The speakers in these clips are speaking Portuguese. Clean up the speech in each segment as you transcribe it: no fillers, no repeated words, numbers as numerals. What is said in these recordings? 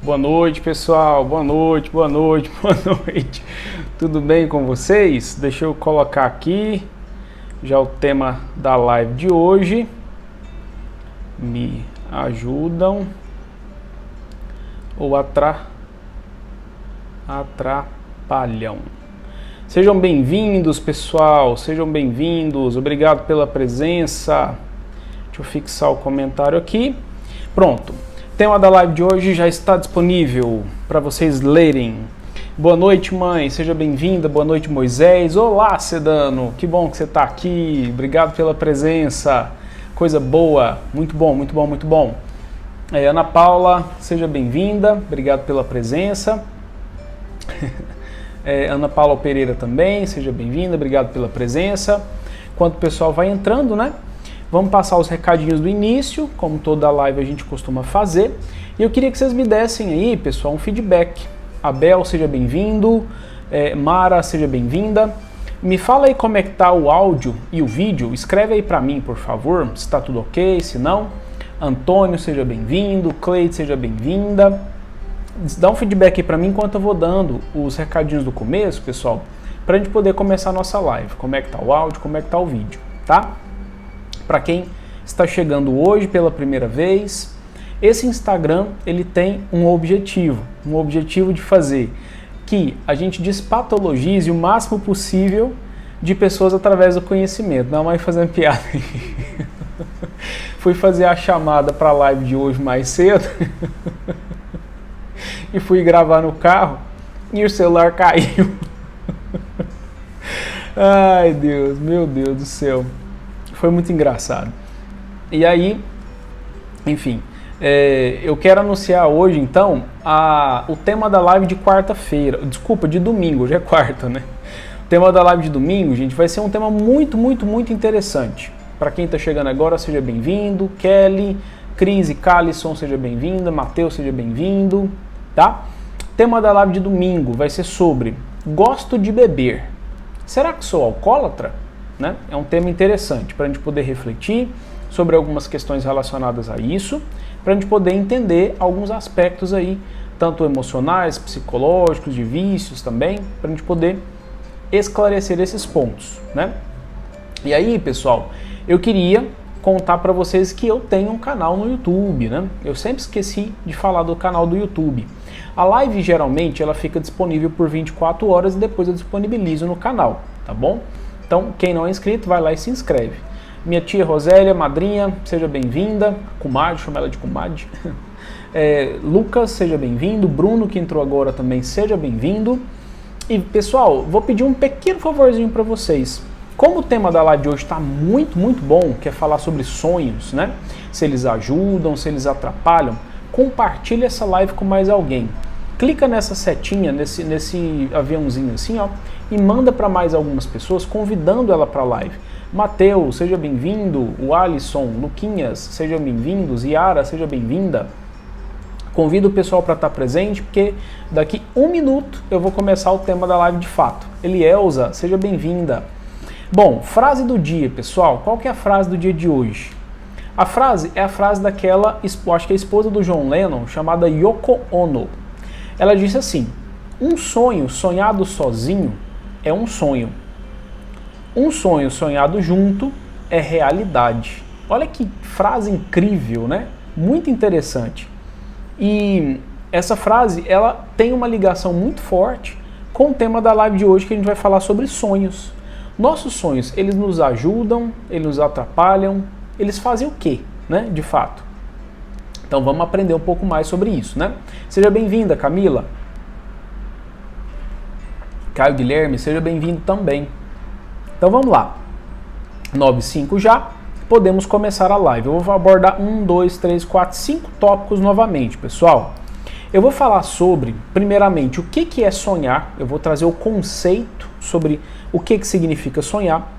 Boa noite, pessoal. Boa noite, boa noite, boa noite. Tudo bem com vocês? Deixa eu colocar aqui já o tema da live de hoje. Me ajudam ou atrapalham? Sejam bem-vindos, pessoal. Sejam bem-vindos. Obrigado pela presença. Deixa eu fixar o comentário aqui. Pronto. O tema da live de hoje já está disponível para vocês lerem. Boa noite, mãe. Seja bem-vinda. Boa noite, Moisés. Olá, Sedano. Que bom que você está aqui. Obrigado pela presença. Coisa boa. Muito bom, muito bom, muito bom. Ana Paula, seja bem-vinda. Obrigado pela presença. Ana Paula Pereira também, seja bem-vinda. Obrigado pela presença. Enquanto o pessoal vai entrando, né? Vamos passar os recadinhos do início, como toda live a gente costuma fazer. E eu queria que vocês me dessem aí, pessoal, um feedback. Abel, seja bem-vindo. Mara, seja bem-vinda. Me fala aí como é que tá o áudio e o vídeo. Escreve aí pra mim, por favor, se tá tudo ok, se não. Antônio, seja bem-vindo. Cleide, seja bem-vinda. Dá um feedback aí pra mim enquanto eu vou dando os recadinhos do começo, pessoal, pra gente poder começar a nossa live. Como é que tá o áudio, como é que tá o vídeo, tá? Para quem está chegando hoje pela primeira vez, esse Instagram ele tem um objetivo de fazer que a gente despatologize o máximo possível de pessoas através do conhecimento. Não, mas fazendo piada. Fui fazer a chamada para a live de hoje mais cedo e fui gravar no carro e o celular caiu. Ai, Deus, meu Deus do céu. Foi muito engraçado. E aí, enfim, eu quero anunciar hoje, então, o tema da live de quarta-feira. Desculpa, de domingo, já é quarta, né? O tema da live de domingo, gente, vai ser um tema muito, muito, muito interessante. Para quem está chegando agora, seja bem-vindo. Kelly, Cris e Calisson, seja bem-vinda. Matheus, seja bem-vindo, tá? O tema da live de domingo vai ser sobre gosto de beber. Será que sou alcoólatra? Né? É um tema interessante para a gente poder refletir sobre algumas questões relacionadas a isso, para a gente poder entender alguns aspectos aí, tanto emocionais, psicológicos, de vícios também, para a gente poder esclarecer esses pontos, né? E aí, pessoal, eu queria contar para vocês que eu tenho um canal no YouTube, né? Eu sempre esqueci de falar do canal do YouTube. A live geralmente ela fica disponível por 24 horas e depois eu disponibilizo no canal, tá bom? Então, quem não é inscrito, vai lá e se inscreve. Minha tia Rosélia, madrinha, seja bem-vinda. Comadre, chama ela de comadre. Lucas, seja bem-vindo. Bruno, que entrou agora também, seja bem-vindo. E, pessoal, vou pedir um pequeno favorzinho para vocês. Como o tema da live de hoje está muito, muito bom, que é falar sobre sonhos, né? Se eles ajudam, se eles atrapalham, compartilhe essa live com mais alguém. Clica nessa setinha, nesse aviãozinho assim, ó, e manda para mais algumas pessoas, convidando ela para a live. Mateus, seja bem-vindo. O Alisson, Luquinhas, sejam bem-vindos. Yara, seja bem-vinda. Convido o pessoal para estar presente, porque daqui 1 minuto eu vou começar o tema da live de fato. Elielza, seja bem-vinda. Bom, frase do dia, pessoal. Qual que é a frase do dia de hoje? A frase é a frase daquela, acho que é a esposa do John Lennon, chamada Yoko Ono. Ela disse assim: um sonho sonhado sozinho é um sonho. Um sonho sonhado junto é realidade. Olha que frase incrível, né? Muito interessante. E essa frase, ela tem uma ligação muito forte com o tema da live de hoje, que a gente vai falar sobre sonhos. Nossos sonhos, eles nos ajudam, eles nos atrapalham, eles fazem o quê, né? De fato. Então vamos aprender um pouco mais sobre isso, né? Seja bem-vinda, Camila. Caio Guilherme, seja bem-vindo também. Então vamos lá. 9:05 já, podemos começar a live. Eu vou abordar 1, 2, 3, 4, 5 tópicos novamente, pessoal. Eu vou falar sobre, primeiramente, o que é sonhar. Eu vou trazer o conceito sobre o que significa sonhar.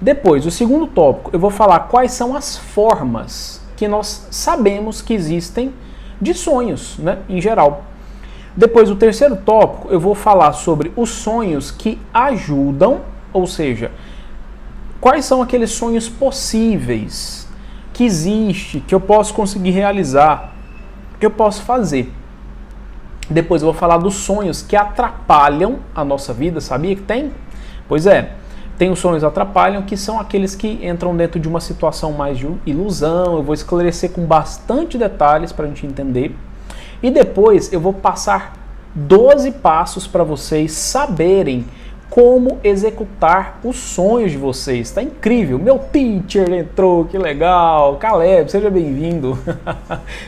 Depois, o segundo tópico, eu vou falar quais são as formas que nós sabemos que existem de sonhos, né, em geral. Depois, o terceiro tópico, eu vou falar sobre os sonhos que ajudam, ou seja, quais são aqueles sonhos possíveis que existe, que eu posso conseguir realizar, que eu posso fazer. Depois eu vou falar dos sonhos que atrapalham a nossa vida, sabia que tem? Pois é, tem os sonhos que atrapalham, que são aqueles que entram dentro de uma situação mais de ilusão. Eu vou esclarecer com bastante detalhes para a gente entender. E depois eu vou passar 12 passos para vocês saberem como executar os sonhos de vocês. Tá incrível! Meu teacher entrou, que legal! Caleb, seja bem-vindo!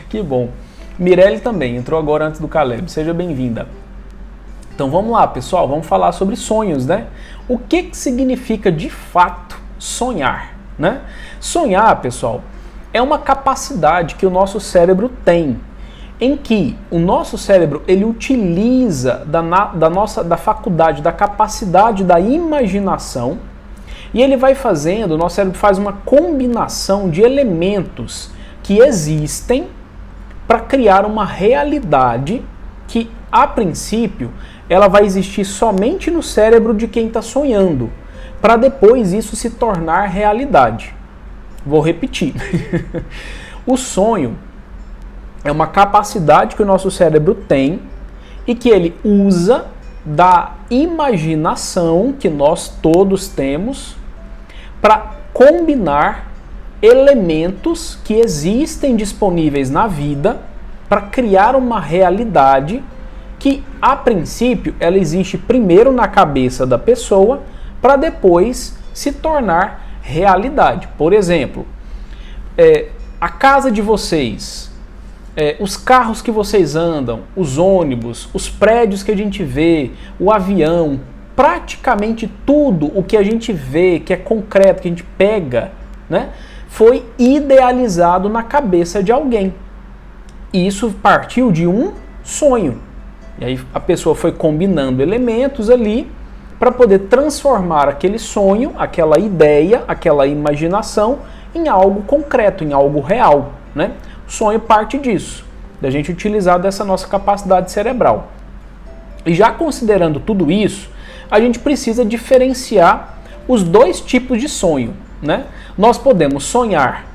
Que bom! Mirelle também entrou agora antes do Caleb, seja bem-vinda! Então vamos lá, pessoal, vamos falar sobre sonhos, né? O que significa de fato sonhar, né? Sonhar, pessoal, é uma capacidade que o nosso cérebro tem, em que o nosso cérebro ele utiliza da faculdade, da capacidade da imaginação, e ele vai fazendo, o nosso cérebro faz uma combinação de elementos que existem para criar uma realidade que, a princípio, ela vai existir somente no cérebro de quem está sonhando, para depois isso se tornar realidade. Vou repetir. O sonho é uma capacidade que o nosso cérebro tem e que ele usa da imaginação que nós todos temos para combinar elementos que existem disponíveis na vida para criar uma realidade que, a princípio, ela existe primeiro na cabeça da pessoa para depois se tornar realidade. Por exemplo, a casa de vocês, os carros que vocês andam, os ônibus, os prédios que a gente vê, o avião, praticamente tudo o que a gente vê, que é concreto, que a gente pega, né, foi idealizado na cabeça de alguém. E isso partiu de um sonho. E aí a pessoa foi combinando elementos ali para poder transformar aquele sonho, aquela ideia, aquela imaginação em algo concreto, em algo real, né? O sonho parte disso, da gente utilizar dessa nossa capacidade cerebral. E já considerando tudo isso, a gente precisa diferenciar os dois tipos de sonho, né? Nós podemos sonhar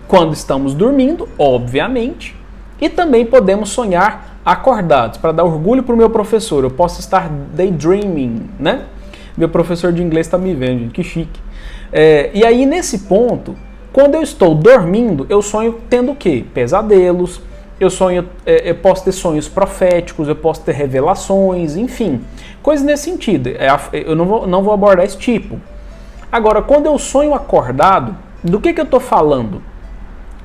quando estamos dormindo, obviamente, e também podemos sonhar acordados. Para dar orgulho para o meu professor, eu posso estar daydreaming, né? Meu professor de inglês está me vendo, gente, que chique. E aí, nesse ponto, quando eu estou dormindo, eu sonho tendo o quê? Pesadelos, eu posso ter sonhos proféticos, eu posso ter revelações, enfim, coisas nesse sentido. Eu não vou abordar esse tipo. Agora, quando eu sonho acordado, do que eu estou falando?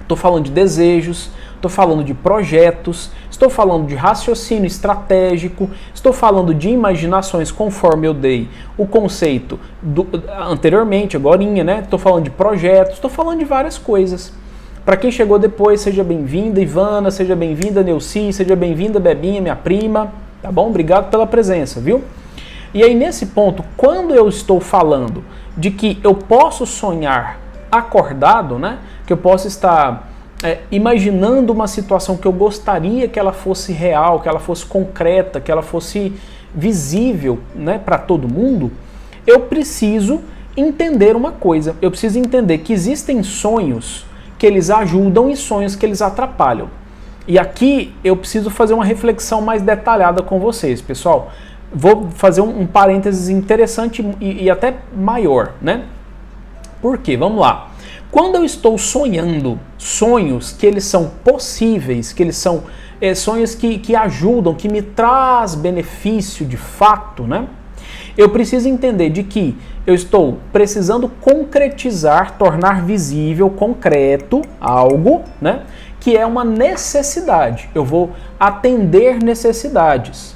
Estou falando de desejos, estou falando de projetos, estou falando de raciocínio estratégico, estou falando de imaginações, conforme eu dei o conceito anteriormente, agorinha, né? Estou falando de projetos, estou falando de várias coisas. Para quem chegou depois, seja bem-vinda, Ivana, seja bem-vinda, Neuci, seja bem-vinda, Bebinha, minha prima, tá bom? Obrigado pela presença, viu? E aí, nesse ponto, quando eu estou falando de que eu posso sonhar acordado, né? Que eu posso estar imaginando uma situação que eu gostaria que ela fosse real, que ela fosse concreta, que ela fosse visível, né, para todo mundo, eu preciso entender uma coisa. Eu preciso entender que existem sonhos que eles ajudam e sonhos que eles atrapalham. E aqui eu preciso fazer uma reflexão mais detalhada com vocês, pessoal. Vou fazer um parênteses interessante e até maior, né? Por quê? Vamos lá. Quando eu estou sonhando sonhos que eles são possíveis, que eles são sonhos que ajudam, que me traz benefício de fato, né? Eu preciso entender de que eu estou precisando concretizar, tornar visível, concreto, algo, né? Que é uma necessidade. Eu vou atender necessidades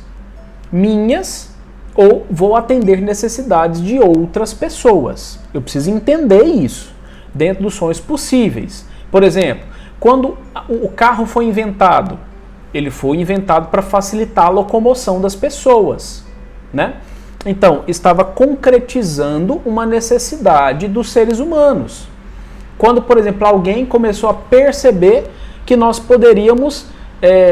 minhas ou vou atender necessidades de outras pessoas. Eu preciso entender isso dentro dos sonhos possíveis. Por exemplo, quando o carro foi inventado, ele foi inventado para facilitar a locomoção das pessoas, né? Então, estava concretizando uma necessidade dos seres humanos. Quando, por exemplo, alguém começou a perceber que nós poderíamos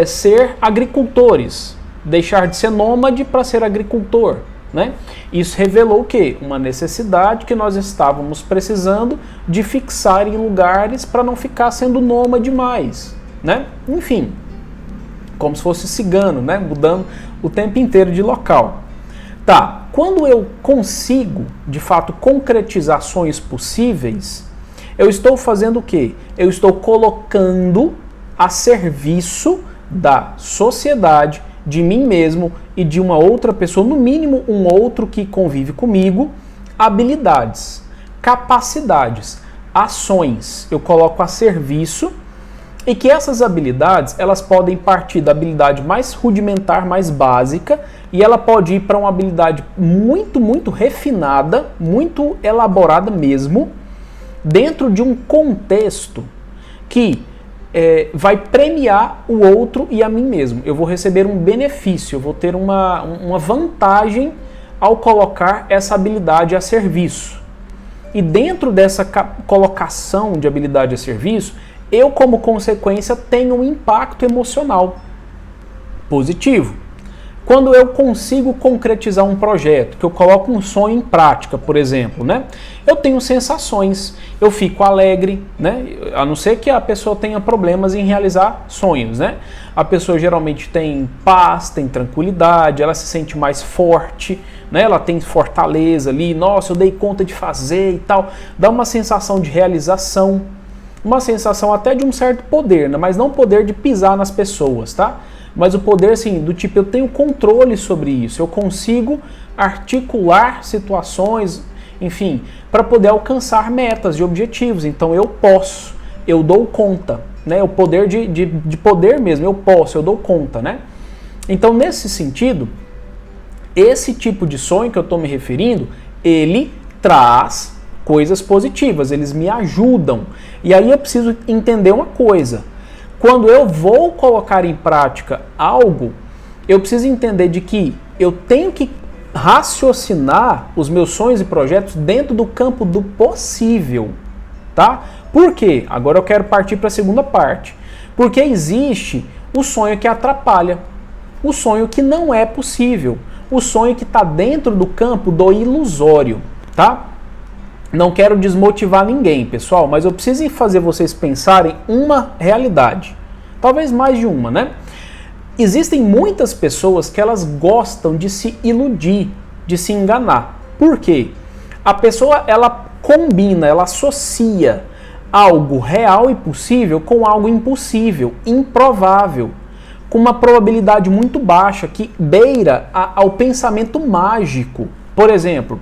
ser agricultores, deixar de ser nômade para ser agricultor, né? Isso revelou o quê? Uma necessidade que nós estávamos precisando de fixar em lugares para não ficar sendo nômade mais, né? Enfim. como se fosse cigano, né? Mudando o tempo inteiro de local. Tá, quando eu consigo, de fato, concretizar sonhos possíveis, eu estou fazendo o quê? Eu estou colocando a serviço da sociedade, de mim mesmo e de uma outra pessoa, no mínimo um outro que convive comigo, habilidades, capacidades, ações. Eu coloco a serviço e que essas habilidades, elas podem partir da habilidade mais rudimentar, mais básica, e ela pode ir para uma habilidade muito, muito refinada, muito elaborada mesmo, dentro de um contexto que vai premiar o outro e a mim mesmo. Eu vou receber um benefício, eu vou ter uma vantagem ao colocar essa habilidade a serviço. E dentro dessa colocação de habilidade a serviço, eu, como consequência, tenho um impacto emocional positivo. Quando eu consigo concretizar um projeto, que eu coloco um sonho em prática, por exemplo, né? Eu tenho sensações, eu fico alegre, né? A não ser que a pessoa tenha problemas em realizar sonhos, né? A pessoa geralmente tem paz, tem tranquilidade, ela se sente mais forte, né? Ela tem fortaleza ali, nossa, eu dei conta de fazer e tal. Dá uma sensação de realização, uma sensação até de um certo poder, né? Mas não poder de pisar nas pessoas, tá? Mas o poder, assim, do tipo, eu tenho controle sobre isso, eu consigo articular situações, enfim, para poder alcançar metas e objetivos. Então eu posso, eu dou conta, né? O poder de poder mesmo, eu posso, eu dou conta, né? Então, nesse sentido, esse tipo de sonho que eu estou me referindo, ele traz coisas positivas, eles me ajudam. E aí eu preciso entender uma coisa. Quando eu vou colocar em prática algo, eu preciso entender de que eu tenho que raciocinar os meus sonhos e projetos dentro do campo do possível, tá? Por quê? Agora eu quero partir para a segunda parte. Porque existe o sonho que atrapalha, o sonho que não é possível, o sonho que está dentro do campo do ilusório, tá? Não quero desmotivar ninguém, pessoal, mas eu preciso fazer vocês pensarem uma realidade. Talvez mais de uma, né? Existem muitas pessoas que elas gostam de se iludir, de se enganar. Por quê? A pessoa, ela combina, ela associa algo real e possível com algo impossível, improvável, com uma probabilidade muito baixa, que beira ao pensamento mágico. Por exemplo,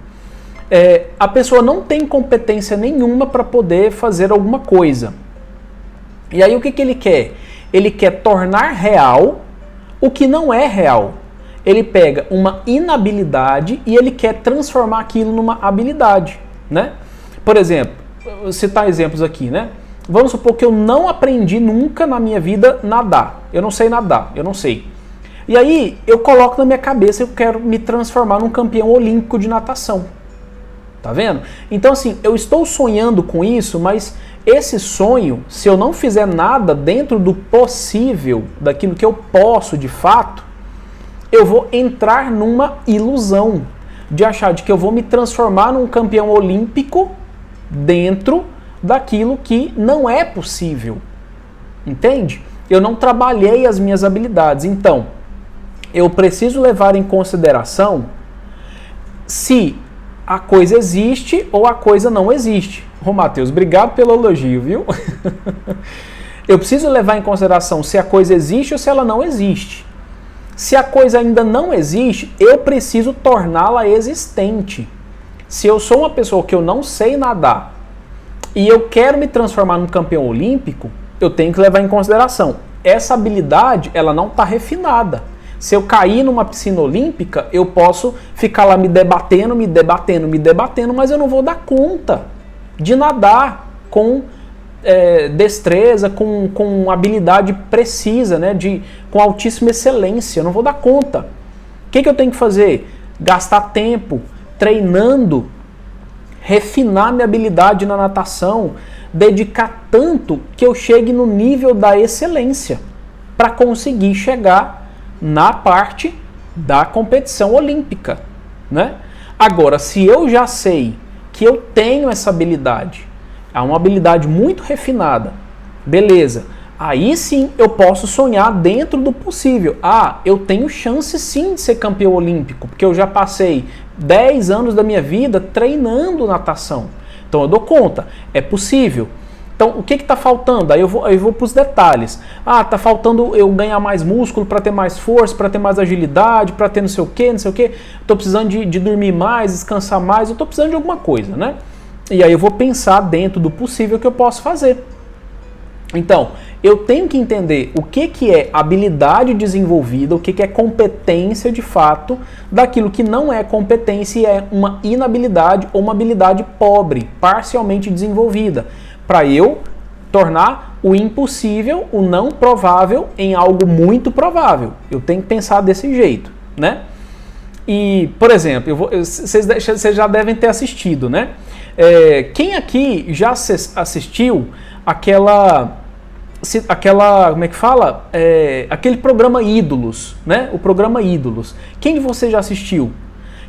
a pessoa não tem competência nenhuma para poder fazer alguma coisa. E aí o que ele quer? Ele quer tornar real o que não é real. Ele pega uma inabilidade e ele quer transformar aquilo numa habilidade, né? Por exemplo, vou citar exemplos aqui, né? Vamos supor que eu não aprendi nunca na minha vida nadar. Eu não sei nadar, eu não sei. E aí eu coloco na minha cabeça que eu quero me transformar num campeão olímpico de natação. Tá vendo? Então, assim, eu estou sonhando com isso, mas esse sonho, se eu não fizer nada dentro do possível, daquilo que eu posso de fato, eu vou entrar numa ilusão de achar de que eu vou me transformar num campeão olímpico dentro daquilo que não é possível. Entende? Eu não trabalhei as minhas habilidades. Então, eu preciso levar em consideração se a coisa existe ou a coisa não existe. Ô Matheus, obrigado pelo elogio, viu? Eu preciso levar em consideração se a coisa existe ou se ela não existe. Se a coisa ainda não existe, eu preciso torná-la existente. Se eu sou uma pessoa que eu não sei nadar e eu quero me transformar num campeão olímpico, eu tenho que levar em consideração. Essa habilidade, ela não está refinada. Se eu cair numa piscina olímpica, eu posso ficar lá me debatendo, mas eu não vou dar conta de nadar com destreza, com habilidade precisa, né? Com altíssima excelência. Eu não vou dar conta. O que eu tenho que fazer? Gastar tempo treinando, refinar minha habilidade na natação, dedicar tanto que eu chegue no nível da excelência para conseguir chegar na parte da competição olímpica, né? Agora, se eu já sei que eu tenho essa habilidade, é uma habilidade muito refinada, beleza, Aí sim eu posso sonhar dentro do possível. Ah, eu tenho chance sim de ser campeão olímpico, porque eu já passei 10 anos da minha vida treinando natação. Então eu dou conta, é possível. Então o que está faltando? Aí eu vou para os detalhes. Ah, está faltando eu ganhar mais músculo para ter mais força, para ter mais agilidade, para ter não sei o que, não sei o que. Estou precisando de dormir mais, descansar mais, eu estou precisando de alguma coisa, né? E aí eu vou pensar dentro do possível que eu posso fazer. Então, eu tenho que entender o que é habilidade desenvolvida, o que é competência de fato, daquilo que não é competência e é uma inabilidade ou uma habilidade pobre, parcialmente desenvolvida, para eu tornar o impossível, o não provável, em algo muito provável. Eu tenho que pensar desse jeito, né? E, por exemplo, vocês já devem ter assistido, né? Quem aqui já assistiu aquela, como é que fala? Aquele programa Ídolos, né? O programa Ídolos. Quem de vocês já assistiu?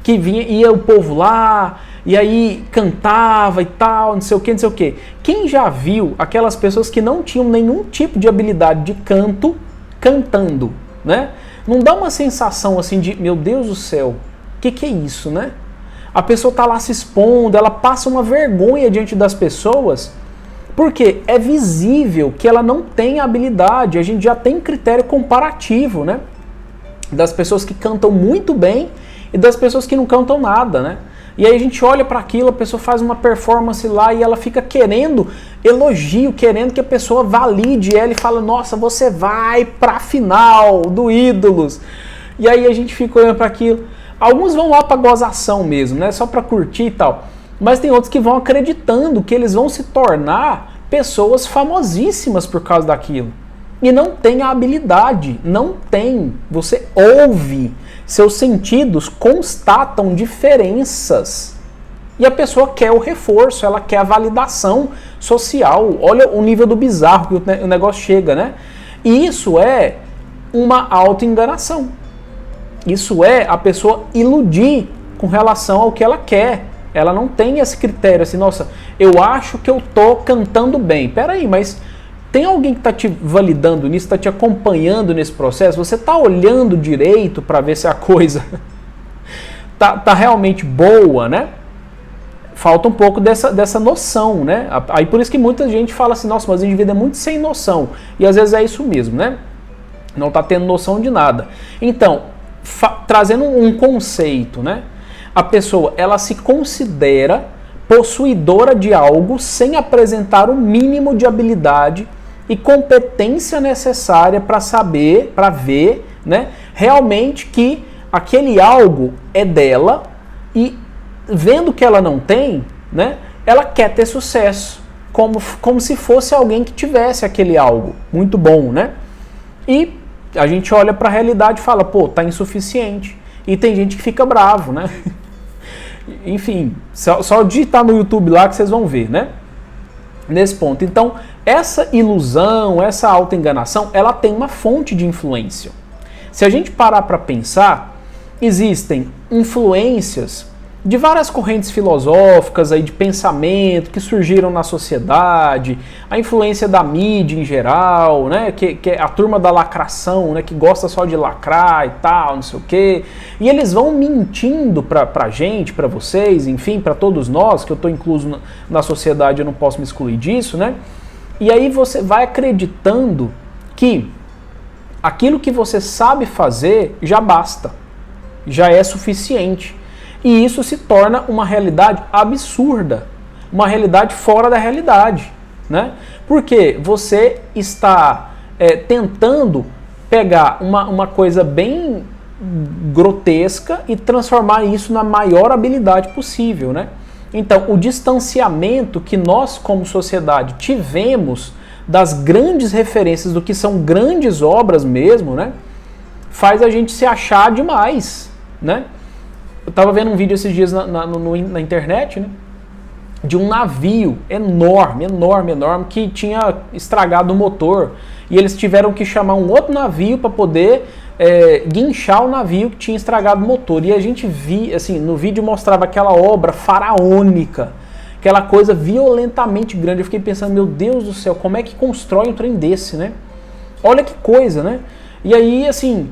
Que ia o povo lá, e aí cantava e tal, não sei o que, não sei o que. Quem já viu aquelas pessoas que não tinham nenhum tipo de habilidade de canto, cantando, né? Não dá uma sensação assim de, meu Deus do céu, o que é isso, né? A pessoa tá lá se expondo, ela passa uma vergonha diante das pessoas, porque é visível que ela não tem habilidade. A gente já tem critério comparativo, né? Das pessoas que cantam muito bem e das pessoas que não cantam nada, né? E aí a gente olha para aquilo, a pessoa faz uma performance lá e ela fica querendo elogio, querendo que a pessoa valide ela e fala, nossa, você vai pra final do Ídolos. E aí a gente fica olhando para aquilo. Alguns vão lá pra gozação mesmo, né? Só pra curtir e tal. Mas tem outros que vão acreditando que eles vão se tornar pessoas famosíssimas por causa daquilo. E não tem a habilidade, não tem. Você ouve, seus sentidos constatam diferenças. E a pessoa quer o reforço, ela quer a validação social. Olha o nível do bizarro que o negócio chega, né? E isso é uma autoenganação. Isso é a pessoa iludir com relação ao que ela quer. Ela não tem esse critério assim, nossa, eu acho que eu tô cantando bem. Peraí, mas tem alguém que está te validando nisso, está te acompanhando nesse processo? Você está olhando direito para ver se a coisa tá realmente boa, né? Falta um pouco dessa noção, né? Aí por isso que muita gente fala assim, nossa, mas o indivíduo é muito sem noção. E às vezes é isso mesmo, né? Não está tendo noção de nada. Então, trazendo um conceito, né? A pessoa, ela se considera possuidora de algo sem apresentar o mínimo de habilidade e competência necessária para saber, para ver, né, realmente que aquele algo é dela, e vendo que ela não tem, né, ela quer ter sucesso, como se fosse alguém que tivesse aquele algo muito bom, né? E a gente olha para a realidade e fala, pô, tá insuficiente. E tem gente que fica bravo, né? Enfim, só digitar no YouTube lá que vocês vão ver, né? Nesse ponto. Então, essa ilusão, essa autoenganação, ela tem uma fonte de influência. Se a gente parar para pensar, existem influências de várias correntes filosóficas aí, de pensamento que surgiram na sociedade, a influência da mídia em geral, né, que é a turma da lacração, né, que gosta só de lacrar e tal, não sei o quê, e eles vão mentindo pra gente, pra vocês, enfim, pra todos nós, que eu tô incluso na sociedade, eu não posso me excluir disso, né, e aí você vai acreditando que aquilo que você sabe fazer já basta, já é suficiente. E isso se torna uma realidade absurda, uma realidade fora da realidade, né? Porque você está tentando pegar uma coisa bem grotesca e transformar isso na maior habilidade possível, né? Então, o distanciamento que nós, como sociedade, tivemos das grandes referências do que são grandes obras mesmo, né? Faz a gente se achar demais, né? Eu estava vendo um vídeo esses dias na internet, né, de um navio enorme, que tinha estragado o motor. E eles tiveram que chamar um outro navio para poder guinchar o navio que tinha estragado o motor. E a gente via, assim, no vídeo mostrava aquela obra faraônica, aquela coisa violentamente grande. Eu fiquei pensando, meu Deus do céu, como é que constrói um trem desse, né? Olha que coisa, né? E aí, assim,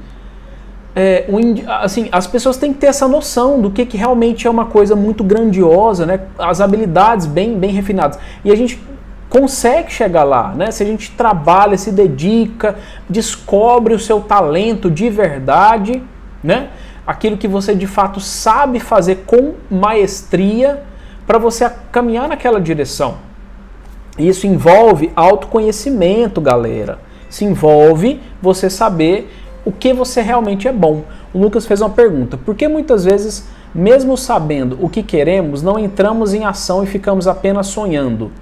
as pessoas têm que ter essa noção do que realmente é uma coisa muito grandiosa, né? As habilidades bem refinadas. E a gente consegue chegar lá, né? Se a gente trabalha, se dedica, descobre o seu talento de verdade, né? Aquilo que você de fato sabe fazer com maestria para você caminhar naquela direção. Isso envolve autoconhecimento, galera. Isso envolve você saber o que você realmente é bom. O Lucas fez uma pergunta: por que muitas vezes, mesmo sabendo o que queremos, não entramos em ação e ficamos apenas sonhando?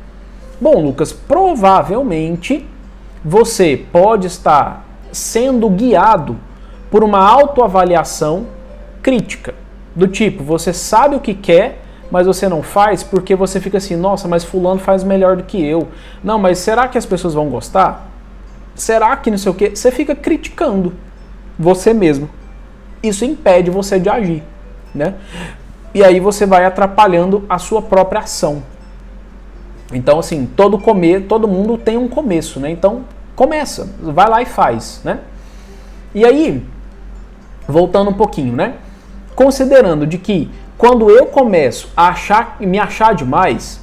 Bom, Lucas, provavelmente você pode estar sendo guiado por uma autoavaliação crítica. Do tipo, você sabe o que quer, mas você não faz porque você fica assim, nossa, mas fulano faz melhor do que eu. Não, mas será que as pessoas vão gostar? Será que não sei o quê? Você fica criticando você mesmo. Isso impede você de agir, né? E aí você vai atrapalhando a sua própria ação. Então, assim, todo mundo tem um começo, né? Então, começa, vai lá e faz, né? E aí, voltando um pouquinho, né? Considerando de que quando eu começo a me achar demais,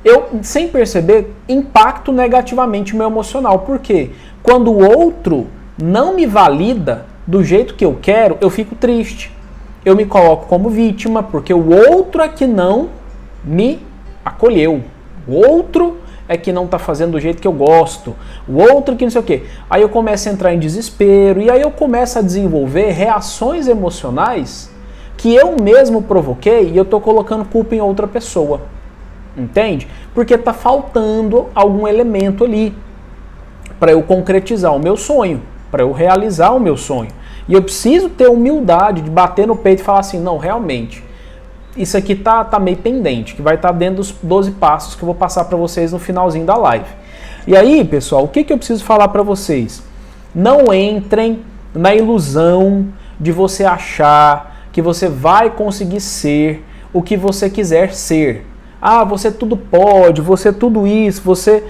eu, sem perceber, impacto negativamente o meu emocional. Por quê? Quando o outro não me valida do jeito que eu quero, eu fico triste. Eu me coloco como vítima, porque o outro é que não me acolheu. O outro é que não está fazendo do jeito que eu gosto. O outro que não sei o quê. Aí eu começo a entrar em desespero e aí eu começo a desenvolver reações emocionais que eu mesmo provoquei e eu estou colocando culpa em outra pessoa. Entende? Porque está faltando algum elemento ali para eu concretizar o meu sonho, para eu realizar o meu sonho. E eu preciso ter humildade de bater no peito e falar assim, não, realmente, isso aqui tá meio pendente, que vai estar dentro dos 12 passos que eu vou passar para vocês no finalzinho da live. E aí, pessoal, o que eu preciso falar para vocês? Não entrem na ilusão de você achar que você vai conseguir ser o que você quiser ser. Ah, você tudo pode, você tudo isso, você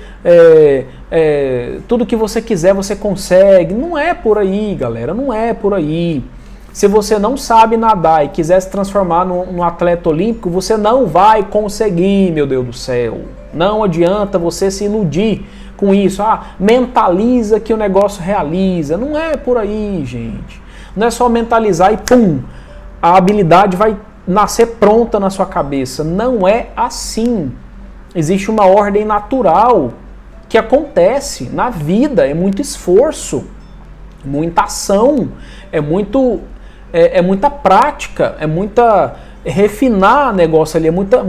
tudo que você quiser você consegue. Não é por aí, galera, não é por aí. Se você não sabe nadar e quiser se transformar num atleta olímpico, você não vai conseguir, meu Deus do céu. Não adianta você se iludir com isso. Ah, mentaliza que o negócio realiza. Não é por aí, gente. Não é só mentalizar e pum, a habilidade vai nascer pronta na sua cabeça. Não é assim. Existe uma ordem natural que acontece na vida. É muito esforço, muita ação, é muita prática, é muita refinar negócio ali, é muita,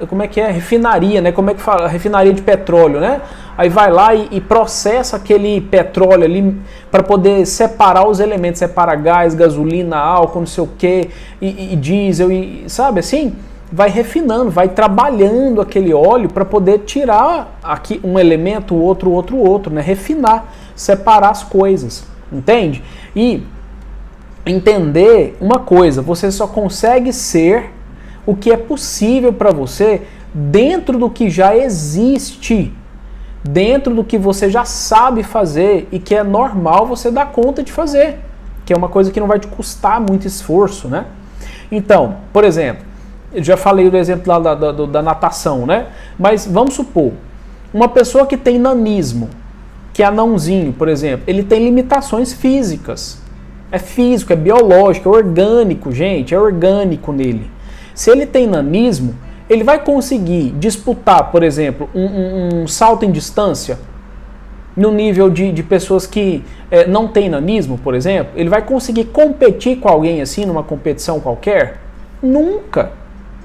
como é que é? Refinaria, né? Como é que fala? Refinaria de petróleo, né? Aí vai lá e processa aquele petróleo ali para poder separar os elementos, separa gás, gasolina, álcool, não sei o que, e diesel, e sabe assim? Vai refinando, vai trabalhando aquele óleo para poder tirar aqui um elemento, outro, né? Refinar, separar as coisas, entende? E entender uma coisa, você só consegue ser o que é possível para você dentro do que já existe, dentro do que você já sabe fazer e que é normal você dar conta de fazer, que é uma coisa que não vai te custar muito esforço, né? Então, por exemplo, eu já falei do exemplo lá da natação, né? Mas vamos supor, uma pessoa que tem nanismo, que é anãozinho, por exemplo, ele tem limitações físicas. É físico, é biológico, é orgânico, gente, é orgânico nele. Se ele tem nanismo, ele vai conseguir disputar, por exemplo, um salto em distância no nível de pessoas que não têm nanismo, por exemplo? Ele vai conseguir competir com alguém assim numa competição qualquer? Nunca,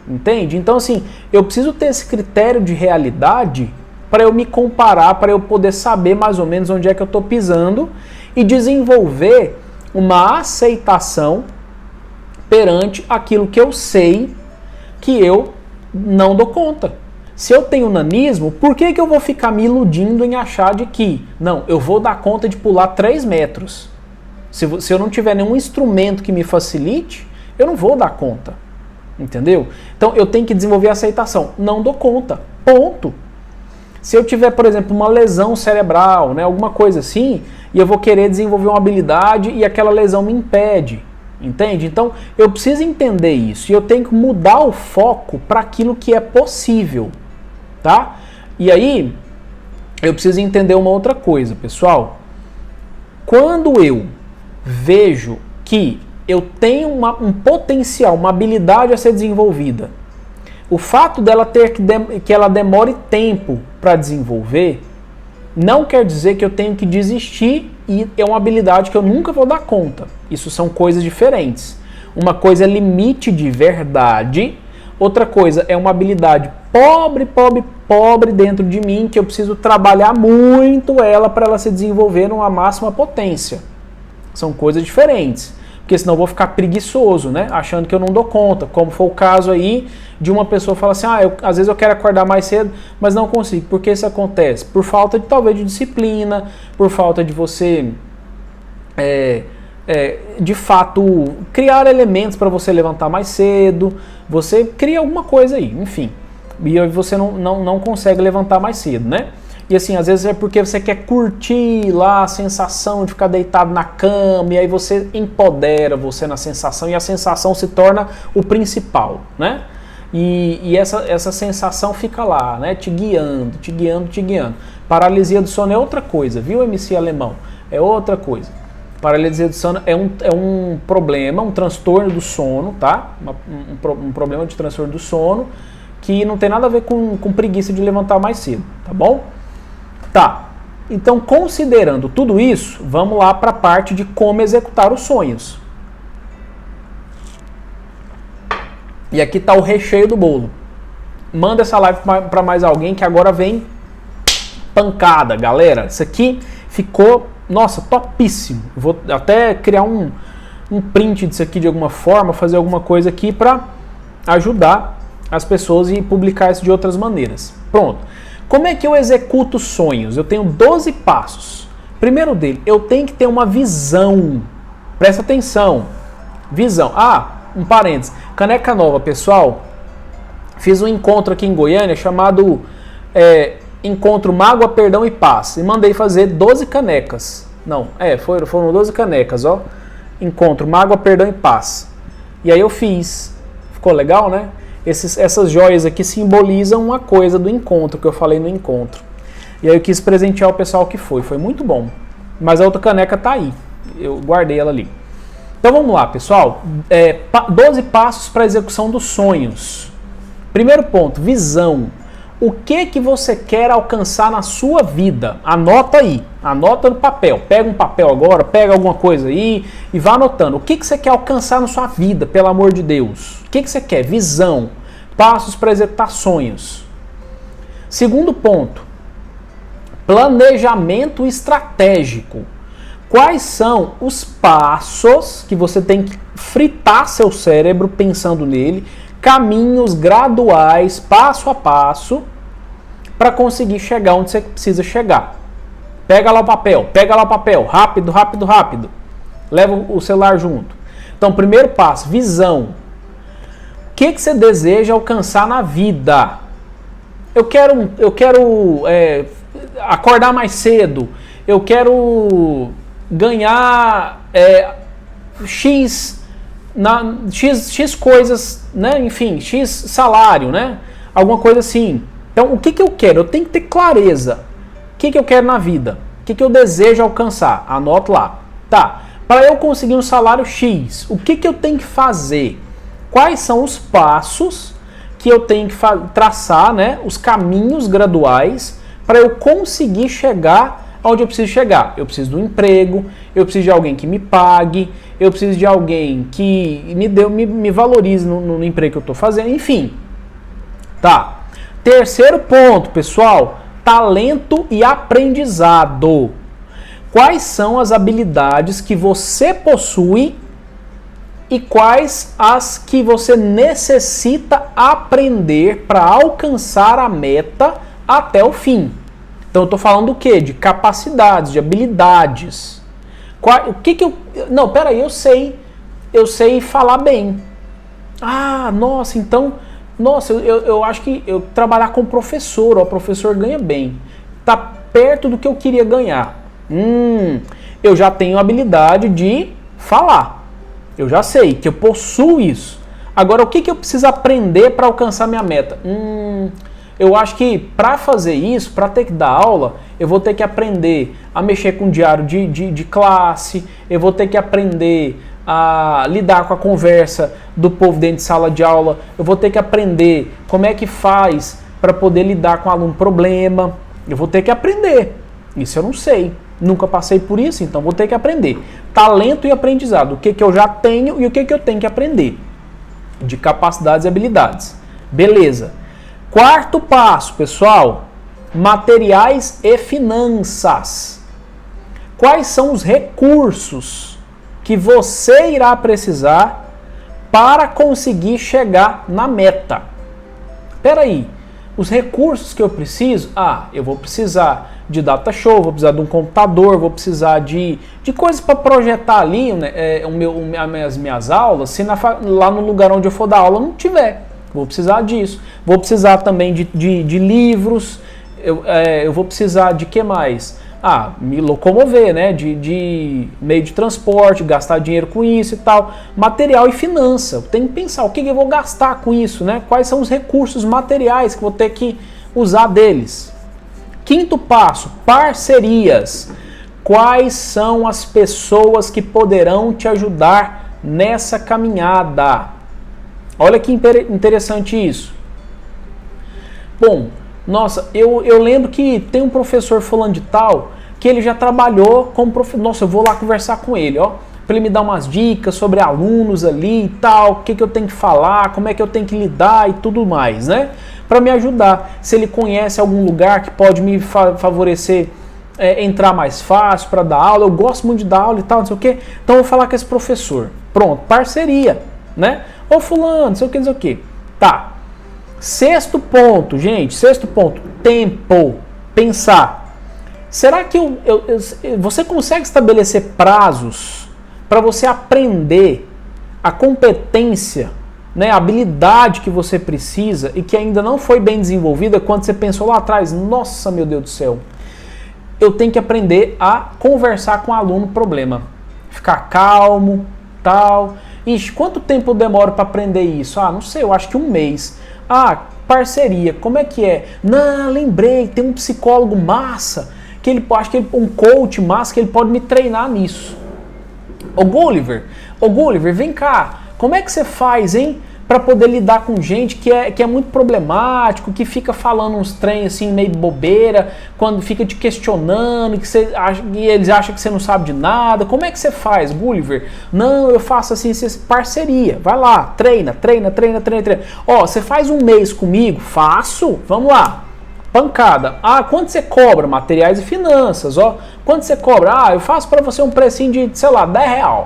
entende? Então, assim, eu preciso ter esse critério de realidade para eu me comparar, para eu poder saber mais ou menos onde é que eu estou pisando e desenvolver uma aceitação perante aquilo que eu sei que eu não dou conta. Se eu tenho nanismo, por que eu vou ficar me iludindo em achar de que, não, eu vou dar conta de pular 3 metros? Se eu não tiver nenhum instrumento que me facilite, eu não vou dar conta. Entendeu? Então eu tenho que desenvolver a aceitação. Não dou conta. Ponto. Se eu tiver, por exemplo, uma lesão cerebral, né, alguma coisa assim, e eu vou querer desenvolver uma habilidade e aquela lesão me impede. Entende? Então eu preciso entender isso. E eu tenho que mudar o foco para aquilo que é possível. Tá? E aí, eu preciso entender uma outra coisa, pessoal. Quando eu vejo que eu tenho um potencial, uma habilidade a ser desenvolvida, o fato dela ter que ela demore tempo para desenvolver, não quer dizer que eu tenho que desistir e é uma habilidade que eu nunca vou dar conta. Isso são coisas diferentes. Uma coisa é limite de verdade, outra coisa é uma habilidade pobre dentro de mim, que eu preciso trabalhar muito ela para ela se desenvolver numa máxima potência. São coisas diferentes. Porque senão eu vou ficar preguiçoso, né? Achando que eu não dou conta. Como foi o caso aí de uma pessoa que fala assim, às vezes eu quero acordar mais cedo, mas não consigo. Por que isso acontece? Por falta talvez de disciplina, por falta de você, de fato, criar elementos para você levantar mais cedo. Você cria alguma coisa aí, enfim. E você não consegue levantar mais cedo, né? E assim, às vezes é porque você quer curtir lá a sensação de ficar deitado na cama, e aí você empodera você na sensação, e a sensação se torna o principal, né? E essa sensação fica lá, né? Te guiando. Paralisia do sono é outra coisa, viu, MC Alemão? É outra coisa. Paralisia do sono é um problema, um transtorno do sono, tá? Um problema de transtorno do sono que não tem nada a ver com preguiça de levantar mais cedo, tá bom? Tá, então considerando tudo isso, vamos lá para a parte de como executar os sonhos. E aqui está o recheio do bolo. Manda essa live para mais alguém que agora vem pancada, galera. Isso aqui ficou, nossa, topíssimo. Vou até criar um print disso aqui de alguma forma, fazer alguma coisa aqui para ajudar as pessoas e publicar isso de outras maneiras. Pronto. Como é que eu executo sonhos? Eu tenho 12 passos. Primeiro dele, eu tenho que ter uma visão. Presta atenção. Visão. Um parênteses. Caneca nova, pessoal. Fiz um encontro aqui em Goiânia chamado Encontro Mágoa, Perdão e Paz. E mandei fazer 12 canecas. Foram 12 canecas, ó. Encontro Mágoa, Perdão e Paz. E aí eu fiz. Ficou legal, né? Essas joias aqui simbolizam uma coisa do encontro, que eu falei no encontro. E aí eu quis presentear o pessoal que foi muito bom. Mas a outra caneca tá aí, eu guardei ela ali. Então vamos lá, pessoal. 12 passos para a execução dos sonhos. Primeiro ponto, visão. O que você quer alcançar na sua vida? Anota aí, anota no papel. Pega um papel agora, pega alguma coisa aí e vá anotando. O que você quer alcançar na sua vida, pelo amor de Deus? O que você quer? Visão. Passos para executar sonhos. Segundo ponto, planejamento estratégico. Quais são os passos que você tem que fritar seu cérebro pensando nele, caminhos graduais, passo a passo, para conseguir chegar onde você precisa chegar. Pega lá o papel, rápido. Leva o celular junto. Então, primeiro passo, visão. O que você deseja alcançar na vida? Eu quero acordar mais cedo. Eu quero ganhar X coisas, né? Enfim, X salário, né? Alguma coisa assim. Então, o que eu quero? Eu tenho que ter clareza. O que eu quero na vida? O que eu desejo alcançar? Anoto lá. Tá. Para eu conseguir um salário X, o que eu tenho que fazer? Quais são os passos que eu tenho que traçar, né? Os caminhos graduais para eu conseguir chegar onde eu preciso chegar. Eu preciso do emprego, eu preciso de alguém que me pague, eu preciso de alguém que me valorize no emprego que eu estou fazendo, enfim. Tá. Terceiro ponto, pessoal, talento e aprendizado. Quais são as habilidades que você possui e quais as que você necessita aprender para alcançar a meta até o fim? Então eu estou falando do quê? De capacidades, de habilidades. Não, peraí, eu sei falar bem. Ah, nossa, então, nossa, eu acho que eu trabalhar com professor, ó, o professor ganha bem. Tá perto do que eu queria ganhar. Eu já tenho a habilidade de falar. Eu já sei que eu possuo isso. Agora, o que eu preciso aprender para alcançar minha meta? Eu acho que para fazer isso, para ter que dar aula, eu vou ter que aprender a mexer com diário de classe, eu vou ter que aprender a lidar com a conversa do povo dentro de sala de aula, eu vou ter que aprender como é que faz para poder lidar com aluno problema, eu vou ter que aprender. Isso eu não sei, nunca passei por isso, então vou ter que aprender. Talento e aprendizado, o que eu já tenho e o que eu tenho que aprender, de capacidades e habilidades. Beleza. Quarto passo, pessoal, materiais e finanças. Quais são os recursos que você irá precisar para conseguir chegar na meta? Espera aí, os recursos que eu preciso? Eu vou precisar de data show, vou precisar de um computador, vou precisar de coisas para projetar ali, né, as minhas aulas, se lá no lugar onde eu for dar aula não tiver. Vou precisar disso. Vou precisar também de livros. Eu vou precisar de que mais? Me locomover, né? De meio de transporte, gastar dinheiro com isso e tal. Material e finança. Eu tenho que pensar o que eu vou gastar com isso, né? Quais são os recursos materiais que eu vou ter que usar deles. Quinto passo, parcerias. Quais são as pessoas que poderão te ajudar nessa caminhada? Olha que interessante isso. Bom, nossa, eu lembro que tem um professor fulano de tal que ele já trabalhou como professor. Nossa, eu vou lá conversar com ele, ó, para ele me dar umas dicas sobre alunos ali e tal, o que eu tenho que falar, como é que eu tenho que lidar e tudo mais, né? Para me ajudar. Se ele conhece algum lugar que pode me favorecer entrar mais fácil para dar aula, eu gosto muito de dar aula e tal, não sei o quê. Então eu vou falar com esse professor. Pronto, parceria, né? Ô fulano, não sei o que. Tá. Sexto ponto, gente. Sexto ponto. Tempo. Pensar. Será que você consegue estabelecer prazos para você aprender a competência, né, a habilidade que você precisa e que ainda não foi bem desenvolvida quando você pensou lá atrás? Nossa, meu Deus do céu. Eu tenho que aprender a conversar com o aluno problema. Ficar calmo, tal. Ixi, quanto tempo eu demoro para aprender isso? Não sei, eu acho que 1 mês. Parceria, como é que é? Não, lembrei, tem um psicólogo massa, que ele acho que um coach massa, que ele pode me treinar nisso. Ô Gulliver, vem cá, como é que você faz, hein? Para poder lidar com gente que é muito problemático, que fica falando uns trem assim, meio bobeira, quando fica te questionando, e eles acham que você não sabe de nada. Como é que você faz, Gulliver? Não, eu faço assim, parceria. Vai lá, treina. Ó, você faz 1 mês comigo? Faço. Vamos lá. Pancada. Quanto você cobra? Materiais e finanças, ó. Quanto você cobra? Eu faço para você um precinho de, sei lá, R$10.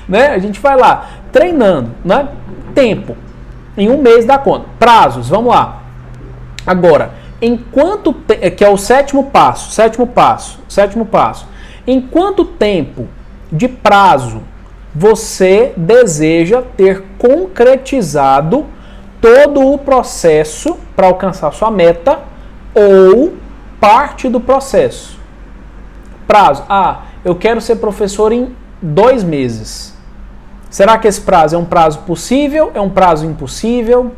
Né? A gente vai lá, treinando, né? Tempo. Em 1 mês dá conta. Prazos, vamos lá. Agora, que é o sétimo passo. Em quanto tempo de prazo você deseja ter concretizado todo o processo para alcançar sua meta ou parte do processo? Prazo. Eu quero ser professor em 2 meses. Será que esse prazo é um prazo possível? É um prazo impossível?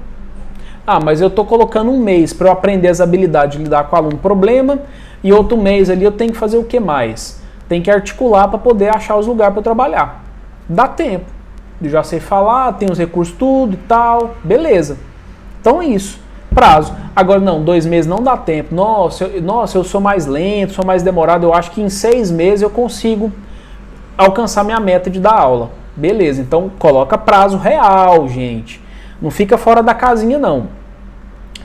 Mas eu estou colocando 1 mês para eu aprender as habilidades de lidar com o aluno problema e outro mês ali eu tenho que fazer o que mais? Tem que articular para poder achar os lugares para eu trabalhar. Dá tempo. Eu já sei falar, tenho os recursos tudo e tal, beleza. Então é isso. Prazo. Agora não, 2 meses não dá tempo. Nossa, eu sou mais lento, sou mais demorado. Eu acho que em 6 meses eu consigo alcançar minha meta de dar aula. Beleza, então coloca prazo real, gente. Não fica fora da casinha, não.